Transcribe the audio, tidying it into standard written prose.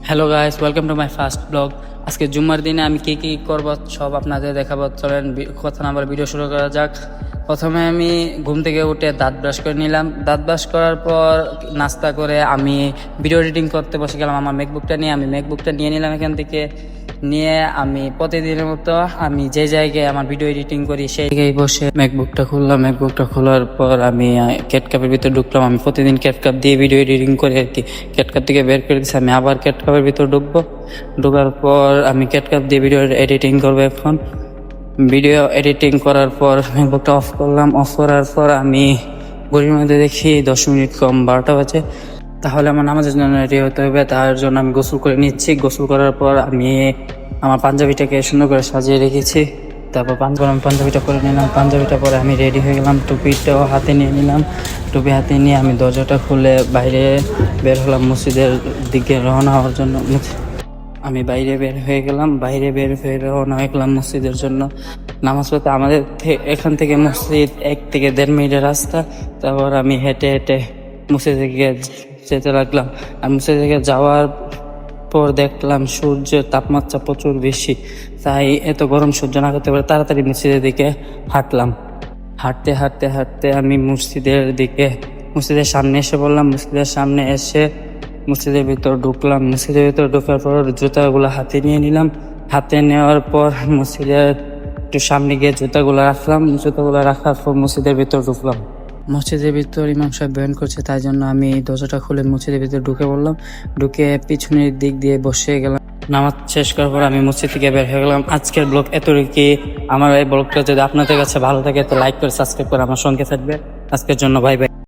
Hello guys, welcome to my first blog. আজকে জুম্মার দিনে আমি কি করব সব আপনাদের দেখাবো। চলেন কথা না বলে ভিডিও শুরু করা যাক। প্রথমে আমি ঘুম থেকে উঠে দাঁত ব্রাশ করে নিলাম। দাঁত ব্রাশ করার পর নাস্তা করে আমি ভিডিও এডিটিং করতে বসে গেলাম। আমার ম্যাকবুকটা নিয়ে নিলাম এখান থেকে। নিয়ে আমি প্রতিদিনের মতো আমি যে জায়গায় আমার ভিডিও এডিটিং করি সেই জায়গায় বসে ম্যাকবুকটা খুললাম। ম্যাকবুকটা খোলার পর আমি ক্যাটকাপের ভিতরে ঢুকলাম। আমি প্রতিদিন ক্যাটকাপ দিয়ে ভিডিও এডিটিং করে আর কি। ক্যাটকাপ থেকে বের করে দিচ্ছি, আমি আবার ক্যাটকাপের ভিতরে ঢুকবো। ঢোকার পর আমি ক্যাটকাপ দিয়ে ভিডিও এডিটিং করবো। এখন ভিডিও এডিটিং করার পর ম্যাকবুকটা অফ করলাম। অফ করার পর আমি ঘড়ির মধ্যে দেখি 10 মিনিট কম 12টা বাজে। তাহলে আমার নামাজের জন্য রেডি হতে হবে, তার জন্য আমি গোসল করে নিচ্ছি। গোসল করার পর আমি আমার পাঞ্জাবিটাকে সুন্দর করে সাজিয়ে রেখেছি। তারপর আমি পাঞ্জাবিটা পরে নিলাম। পাঞ্জাবিটা পরে আমি রেডি হয়ে গেলাম। টুপিটাও হাতে নিয়ে নিলাম। টুপি হাতে নিয়ে আমি দরজাটা খুলে বাইরে বের হলাম মসজিদের দিকে রওনা হওয়ার জন্য। আমি বাইরে বের হয়ে গেলাম। বাইরে বের হয়ে রওনা হয়ে গেলাম মসজিদের জন্য নামাজ পড়তে। আমাদের এখান থেকে মসজিদ 1 থেকে 1.5 মিনিটের রাস্তা। তারপর আমি হেঁটে হেঁটে মসজিদ থেকে যেতে লাগলাম। আর মসজিদ থেকে যাওয়ার পর দেখলাম সূর্যের তাপমাত্রা প্রচুর বেশি, তাই এত গরম সহ্য না করতে পারে তাড়াতাড়ি মসজিদের দিকে হাঁটলাম। হাঁটতে হাঁটতে হাঁটতে আমি মসজিদের সামনে এসে পড়লাম। মসজিদের সামনে এসে মসজিদের ভিতর ঢুকলাম। মসজিদের ভিতর ঢোকার পর জুতাগুলো হাতে নিয়ে নিলাম। হাতে নেওয়ার পর মসজিদের একটু সামনে গিয়ে জুতাগুলো রাখলাম। জুতাগুলো রাখার পর মসজিদের ভিতর ঢুকলাম। মসজিদের ভিতর ইমাম সাহেব বয়ান করছে, তাই জন্য আমি দরজাটা খুলে মসজিদের ভিতর ঢুকে পড়লাম। ঢুকে পিছনের দিক দিয়ে বসে গেলাম। নামাজ শেষ করার পর আমি মসজিদ থেকে বের হয়ে গেলাম। আজকের ব্লগ এতটুকুই। আমার এই ব্লগটা যদি আপনাদের কাছে ভালো থাকে তো লাইক করে সাবস্ক্রাইব করে আমার সঙ্গে থাকবে। আজকের জন্য বাই বাই।